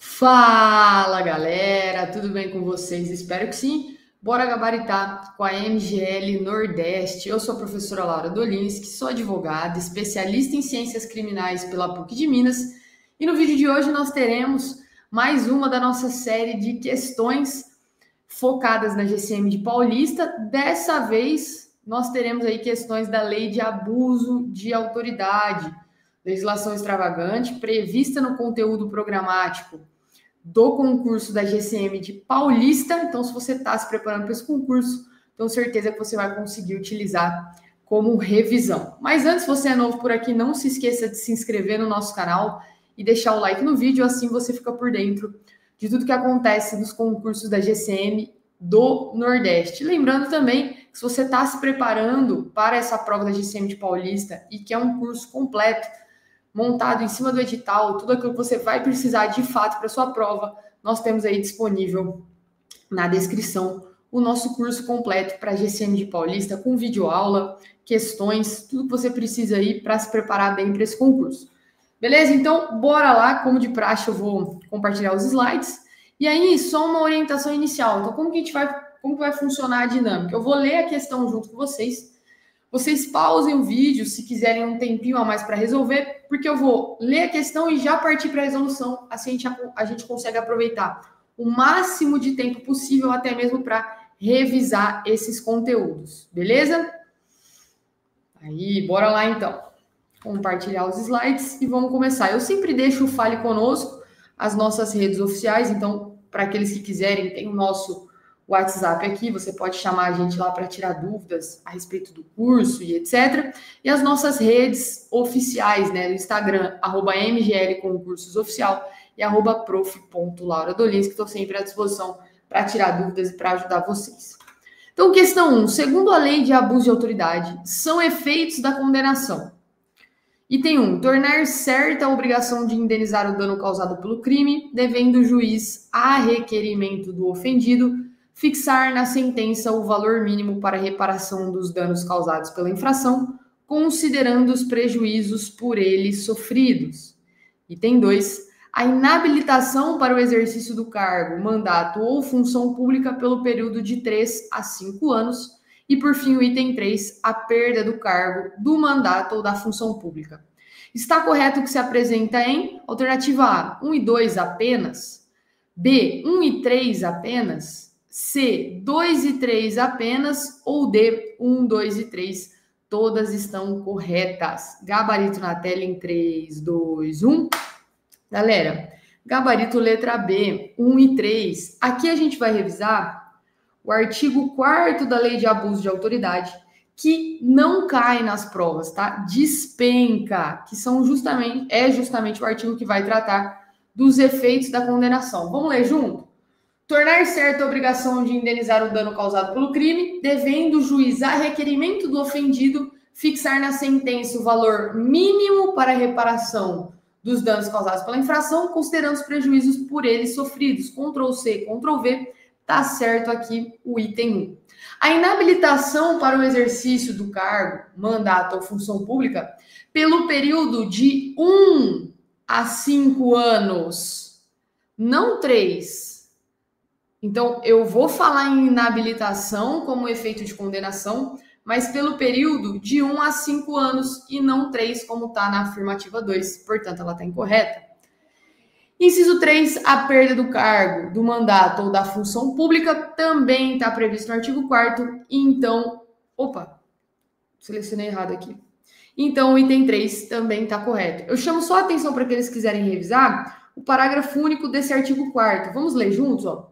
Fala galera, tudo bem com vocês? Espero que sim. Bora gabaritar com a MGL Nordeste. Eu sou a professora Laura Dolinski, sou advogada, especialista em ciências criminais pela PUC de Minas. E no vídeo de hoje nós teremos mais uma da nossa série de questões focadas na GCM de Paulista. Dessa vez nós teremos aí questões da lei de abuso de autoridade, legislação extravagante prevista no conteúdo programático do concurso da GCM de Paulista. Então, se você está se preparando para esse concurso, tenho certeza que você vai conseguir utilizar como revisão. Mas antes, se você é novo por aqui, não se esqueça de se inscrever no nosso canal e deixar o like no vídeo, assim você fica por dentro de tudo que acontece nos concursos da GCM do Nordeste. Lembrando também que se você está se preparando para essa prova da GCM de Paulista e que é um curso completo, montado em cima do edital, tudo aquilo que você vai precisar de fato para sua prova, nós temos aí disponível na descrição o nosso curso completo para GCM de Paulista, com videoaula, questões, tudo que você precisa aí para se preparar bem para esse concurso. Beleza? Então, bora lá. Como de praxe, eu vou compartilhar os slides. E aí, só uma orientação inicial. Então, como que vai funcionar a dinâmica? Eu vou ler a questão junto com vocês. Vocês pausem o vídeo se quiserem um tempinho a mais para resolver, porque eu vou ler a questão e já partir para a resolução. Assim a gente consegue aproveitar o máximo de tempo possível, até mesmo para revisar esses conteúdos. Beleza? Aí, bora lá então. Compartilhar os slides e vamos começar. Eu sempre deixo o Fale Conosco, as nossas redes oficiais. Então, para aqueles que quiserem, tem o nosso WhatsApp aqui, você pode chamar a gente lá para tirar dúvidas a respeito do curso e etc. E as nossas redes oficiais, né, no Instagram, @mglconcursosoficial e @prof.lauradolins, que estou sempre à disposição para tirar dúvidas e para ajudar vocês. Então, questão 1. Segundo a lei de abuso de autoridade, são efeitos da condenação. Item 1. Tornar certa a obrigação de indenizar o dano causado pelo crime, devendo o juiz, a requerimento do ofendido, fixar na sentença o valor mínimo para reparação dos danos causados pela infração, considerando os prejuízos por ele sofridos. Item 2. A inabilitação para o exercício do cargo, mandato ou função pública pelo período de 3 a 5 anos. E, por fim, o item 3. A perda do cargo, do mandato ou da função pública. Está correto o que se apresenta em alternativa A, 1 e 2 apenas, B, 1 e 3 apenas, C, 2 e 3 apenas, ou D, 1, 2 e 3, todas estão corretas. Gabarito na tela em 3, 2, 1. Galera, gabarito letra B, 1 e 3. Aqui a gente vai revisar o artigo 4º da Lei de Abuso de Autoridade, que não cai nas provas, tá? Despenca, que justamente o artigo que vai tratar dos efeitos da condenação. Vamos ler junto? Tornar certa a obrigação de indenizar o dano causado pelo crime, devendo o juiz, a requerimento do ofendido, fixar na sentença o valor mínimo para a reparação dos danos causados pela infração, considerando os prejuízos por ele sofridos. Ctrl+C, Ctrl+V, tá certo aqui o item 1. A inabilitação para o exercício do cargo, mandato ou função pública pelo período de 1 a 5 anos, não 3. Então, eu vou falar em inabilitação como efeito de condenação, mas pelo período de 1 a 5 anos e não 3, como está na afirmativa 2. Portanto, ela está incorreta. Inciso 3, a perda do cargo, do mandato ou da função pública também está previsto no artigo 4º. Então, selecionei errado aqui. Então, o item 3 também está correto. Eu chamo só a atenção para aqueles que quiserem revisar o parágrafo único desse artigo 4º. Vamos ler juntos, ó.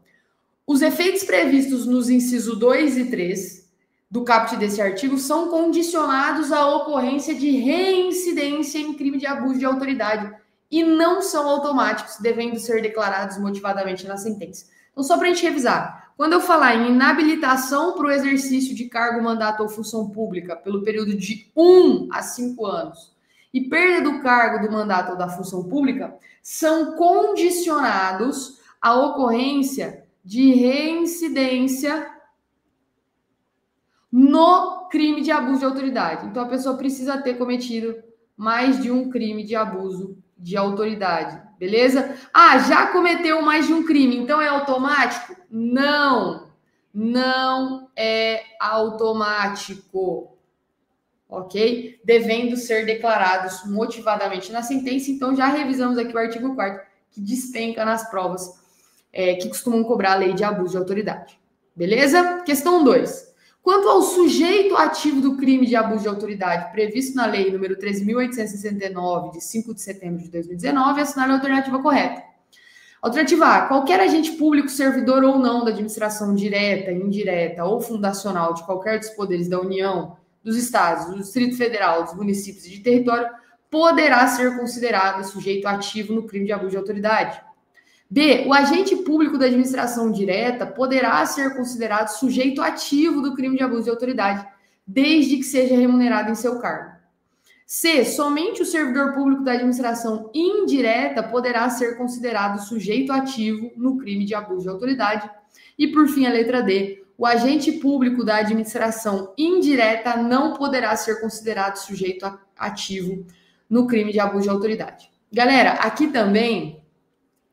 Os efeitos previstos nos incisos 2 e 3 do caput desse artigo são condicionados à ocorrência de reincidência em crime de abuso de autoridade e não são automáticos, devendo ser declarados motivadamente na sentença. Então, só para a gente revisar, quando eu falar em inabilitação para o exercício de cargo, mandato ou função pública pelo período de 1 a 5 anos e perda do cargo, do mandato ou da função pública, são condicionados à ocorrência de reincidência no crime de abuso de autoridade. Então, a pessoa precisa ter cometido mais de um crime de abuso de autoridade. Beleza? Ah, já cometeu mais de um crime, então é automático? Não, não é automático. Ok? Devendo ser declarados motivadamente na sentença. Então, já revisamos aqui o artigo 4º, que despenca nas provas que costumam cobrar a lei de abuso de autoridade. Beleza? Questão 2. Quanto ao sujeito ativo do crime de abuso de autoridade previsto na lei número 13.869, de 5 de setembro de 2019, assinale a alternativa correta. Alternativa A. Qualquer agente público, servidor ou não da administração direta, indireta ou fundacional de qualquer dos poderes da União, dos Estados, do Distrito Federal, dos municípios e de território, poderá ser considerado sujeito ativo no crime de abuso de autoridade. B. O agente público da administração direta poderá ser considerado sujeito ativo do crime de abuso de autoridade, desde que seja remunerado em seu cargo. C. Somente o servidor público da administração indireta poderá ser considerado sujeito ativo no crime de abuso de autoridade. E, por fim, a letra D. O agente público da administração indireta não poderá ser considerado sujeito ativo no crime de abuso de autoridade. Galera, aqui também,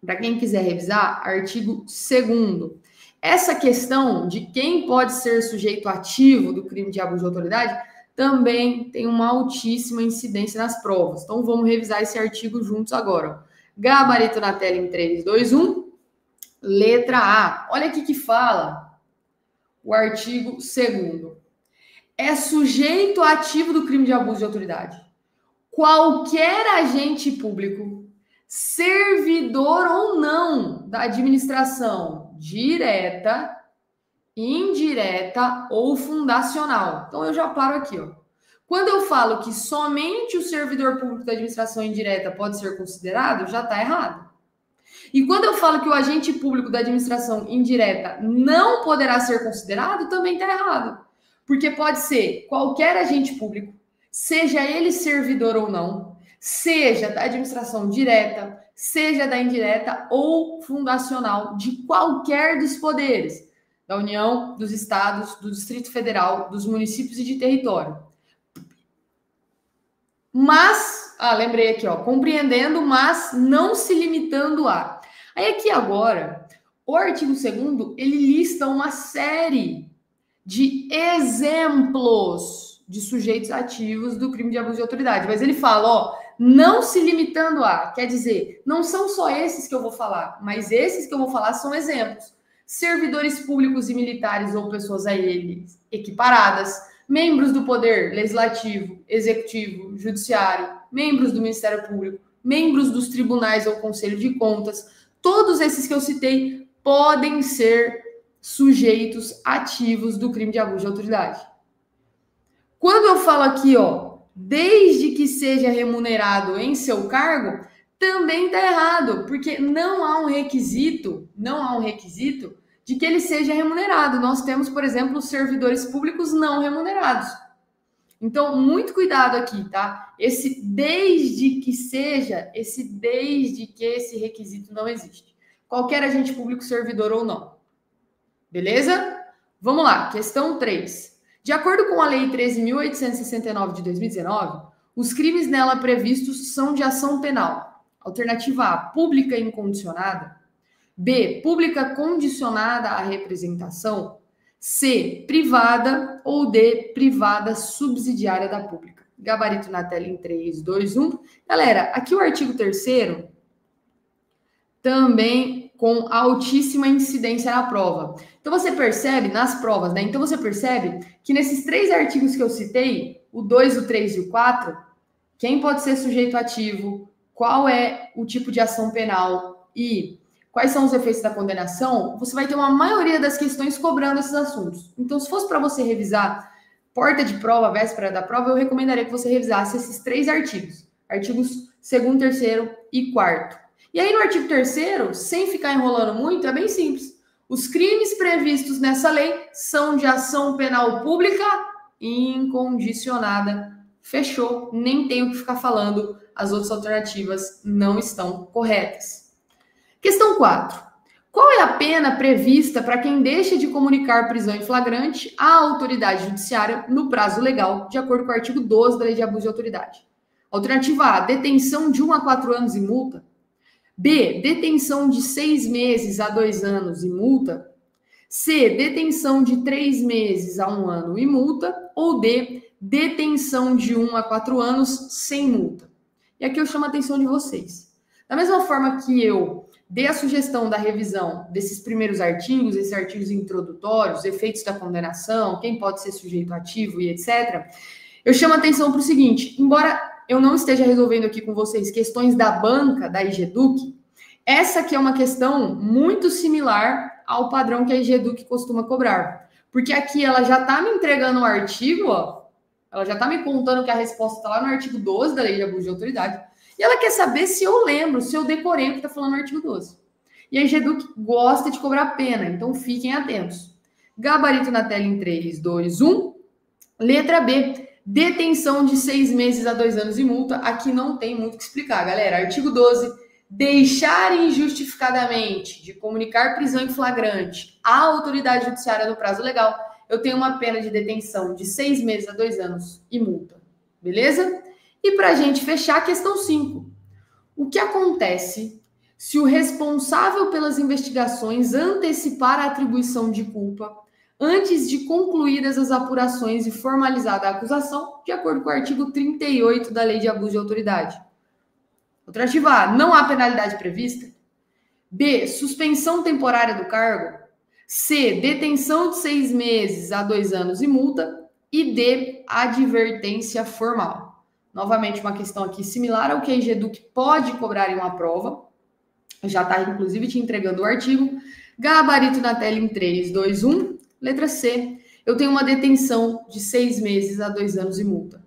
para quem quiser revisar, artigo 2º. Essa questão de quem pode ser sujeito ativo do crime de abuso de autoridade também tem uma altíssima incidência nas provas. Então, vamos revisar esse artigo juntos agora. Gabarito na tela em 3, 2, 1. Letra A. Olha aqui que fala o artigo 2º. É sujeito ativo do crime de abuso de autoridade qualquer agente público, servidor ou não da administração direta, indireta ou fundacional. Então, eu já paro aqui, ó. Quando eu falo que somente o servidor público da administração indireta pode ser considerado, já está errado. E quando eu falo que o agente público da administração indireta não poderá ser considerado, também está errado. Porque pode ser qualquer agente público, seja ele servidor ou não, seja da administração direta, seja da indireta ou fundacional de qualquer dos poderes, da União, dos Estados, do Distrito Federal, dos municípios e de território. Mas, lembrei aqui, ó, compreendendo, mas não se limitando a. Aí aqui agora, o artigo 2º, ele lista uma série de exemplos de sujeitos ativos do crime de abuso de autoridade. Mas ele fala, ó, não se limitando a, quer dizer, não são só esses que eu vou falar, mas esses que eu vou falar são exemplos. Servidores públicos e militares ou pessoas a eles equiparadas, membros do Poder Legislativo, Executivo, Judiciário, membros do Ministério Público, membros dos tribunais ou Conselho de Contas, todos esses que eu citei podem ser sujeitos ativos do crime de abuso de autoridade. Quando eu falo aqui, ó, desde que seja remunerado em seu cargo, também está errado, porque não há um requisito de que ele seja remunerado. Nós temos, por exemplo, os servidores públicos não remunerados. Então, muito cuidado aqui, tá? Esse desde que esse requisito não existe. Qualquer agente público, servidor ou não. Beleza? Vamos lá, questão 3. De acordo com a Lei 13.869 de 2019, os crimes nela previstos são de ação penal. Alternativa A, pública incondicionada. B, pública condicionada à representação. C, privada. Ou D, privada subsidiária da pública. Gabarito na tela em 3, 2, 1. Galera, aqui o artigo 3º também com altíssima incidência na prova. Então, você percebe, nas provas, né? Então, você percebe que nesses 3 artigos que eu citei, o 2, o 3 e o 4, quem pode ser sujeito ativo, qual é o tipo de ação penal e quais são os efeitos da condenação, você vai ter uma maioria das questões cobrando esses assuntos. Então, se fosse para você revisar porta de prova, véspera da prova, eu recomendaria que você revisasse esses 3 artigos. Artigos 2º, 3º e 4º. E aí, no artigo 3º, sem ficar enrolando muito, é bem simples. Os crimes previstos nessa lei são de ação penal pública incondicionada. Fechou, nem tenho que ficar falando, as outras alternativas não estão corretas. Questão 4. Qual é a pena prevista para quem deixa de comunicar prisão em flagrante à autoridade judiciária no prazo legal, de acordo com o artigo 12 da Lei de Abuso de Autoridade? Alternativa A, detenção de 1 a 4 anos e multa. B, detenção de 6 meses a 2 anos e multa. C, detenção de 3 meses a 1 ano e multa. Ou D, detenção de 1 a 4 anos sem multa. E aqui eu chamo a atenção de vocês. Da mesma forma que eu dei a sugestão da revisão desses primeiros artigos, esses artigos introdutórios, efeitos da condenação, quem pode ser sujeito ativo e etc., eu chamo a atenção para o seguinte: embora eu não esteja resolvendo aqui com vocês questões da banca, da IGEDUC, essa aqui é uma questão muito similar ao padrão que a IGEDUC costuma cobrar. Porque aqui ela já está me entregando um artigo, ó, ela já está me contando que a resposta está lá no artigo 12 da Lei de Abuso de Autoridade, e ela quer saber se eu lembro, se eu decorei o que está falando no artigo 12. E a IGEDUC gosta de cobrar pena, então fiquem atentos. Gabarito na tela em 3, 2, 1. Letra B, detenção de 6 meses a 2 anos e multa. Aqui não tem muito o que explicar, galera. Artigo 12, deixar injustificadamente de comunicar prisão em flagrante à autoridade judiciária no prazo legal, eu tenho uma pena de detenção de 6 meses a 2 anos e multa. Beleza? E para a gente fechar, a questão 5. O que acontece se o responsável pelas investigações antecipar a atribuição de culpa antes de concluídas as apurações e formalizada a acusação, de acordo com o artigo 38 da Lei de Abuso de Autoridade? Alternativa A, não há penalidade prevista. B, suspensão temporária do cargo. C, detenção de 6 meses a 2 anos e multa. E D, advertência formal. Novamente, uma questão aqui similar ao que a IGEDUC pode cobrar em uma prova. Já está, inclusive, te entregando o artigo. Gabarito na tela em 3, 2, 1. Letra C, eu tenho uma detenção de 6 meses a 2 anos e multa.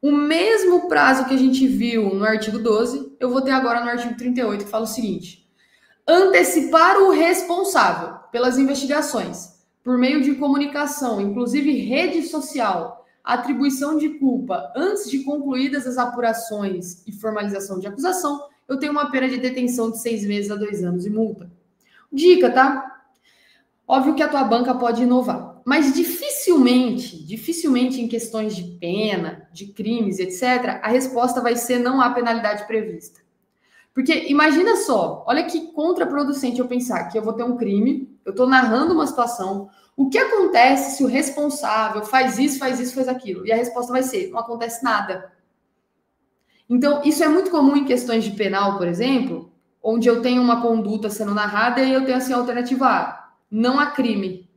O mesmo prazo que a gente viu no artigo 12, eu vou ter agora no artigo 38, que fala o seguinte: antecipar o responsável pelas investigações, por meio de comunicação, inclusive rede social, atribuição de culpa antes de concluídas as apurações e formalização de acusação, eu tenho uma pena de detenção de 6 meses a 2 anos e multa. Dica, tá? Óbvio que a tua banca pode inovar, mas dificilmente em questões de pena, de crimes, etc., a resposta vai ser não há penalidade prevista. Porque imagina só, olha que contraproducente eu pensar que eu vou ter um crime, eu estou narrando uma situação, o que acontece se o responsável faz isso, faz aquilo? E a resposta vai ser, não acontece nada. Então, isso é muito comum em questões de penal, por exemplo, onde eu tenho uma conduta sendo narrada e eu tenho assim a alternativa A, não há crime.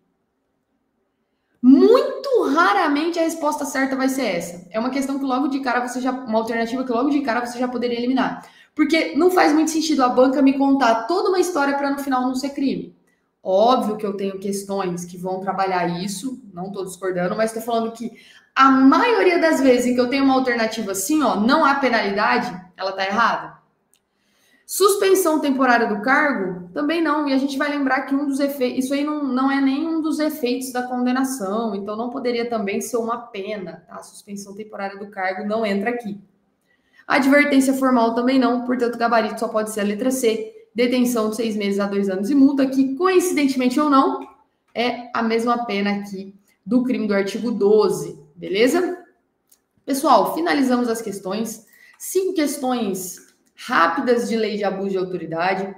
Muito raramente a resposta certa vai ser essa. É uma questão que logo de cara uma alternativa que logo de cara você já poderia eliminar. Porque não faz muito sentido a banca me contar toda uma história para no final não ser crime. Óbvio que eu tenho questões que vão trabalhar isso, não estou discordando, mas estou falando que a maioria das vezes em que eu tenho uma alternativa assim, ó, não há penalidade, ela está errada. Suspensão temporária do cargo, também não. E a gente vai lembrar que um dos efeitos, isso aí não é nenhum dos efeitos da condenação, então não poderia também ser uma pena, tá? A suspensão temporária do cargo não entra aqui. Advertência formal também não, portanto, gabarito só pode ser a letra C, detenção de 6 meses a 2 anos e multa, que, coincidentemente ou não, é a mesma pena aqui do crime do artigo 12, beleza? Pessoal, finalizamos as questões. 5 questões rápidas de lei de abuso de autoridade.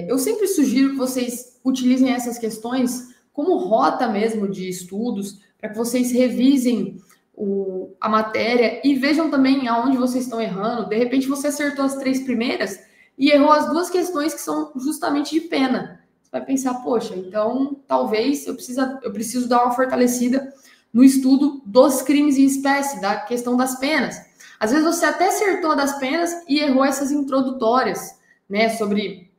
Eu sempre sugiro que vocês utilizem essas questões como rota mesmo de estudos, para que vocês revisem a matéria e vejam também aonde vocês estão errando. De repente você acertou as 3 primeiras e errou as 2 questões que são justamente de pena. Você vai pensar, poxa, então talvez eu preciso dar uma fortalecida no estudo dos crimes em espécie, da questão das penas. Às vezes você até acertou a das penas e errou essas introdutórias, né, sobre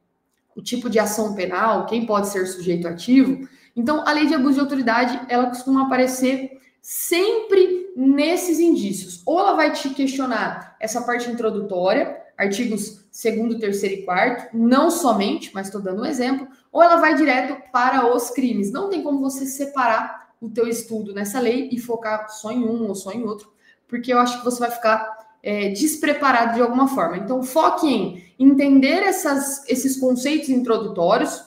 o tipo de ação penal, quem pode ser sujeito ativo. Então, a lei de abuso de autoridade, ela costuma aparecer sempre nesses indícios. Ou ela vai te questionar essa parte introdutória, artigos 2º, 3º e 4º, não somente, mas estou dando um exemplo, ou ela vai direto para os crimes. Não tem como você separar o teu estudo nessa lei e focar só em um ou só em outro, porque eu acho que você vai ficar despreparado de alguma forma. Então, foque em entender esses conceitos introdutórios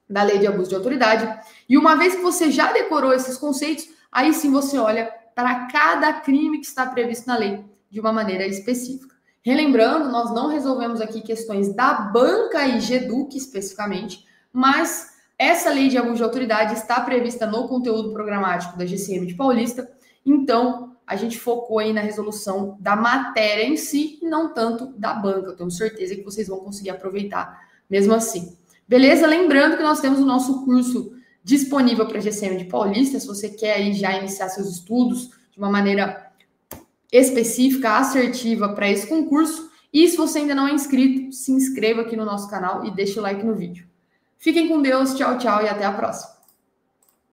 da lei de abuso de autoridade, e uma vez que você já decorou esses conceitos, aí sim você olha para cada crime que está previsto na lei de uma maneira específica. Relembrando, nós não resolvemos aqui questões da banca e GEDUC especificamente, mas essa lei de abuso de autoridade está prevista no conteúdo programático da GCM de Paulista, então a gente focou aí na resolução da matéria em si, e não tanto da banca. Eu tenho certeza que vocês vão conseguir aproveitar mesmo assim. Beleza? Lembrando que nós temos o nosso curso disponível para a GCM de Paulista, se você quer aí já iniciar seus estudos de uma maneira específica, assertiva para esse concurso. E se você ainda não é inscrito, se inscreva aqui no nosso canal e deixe o like no vídeo. Fiquem com Deus, tchau, tchau e até a próxima.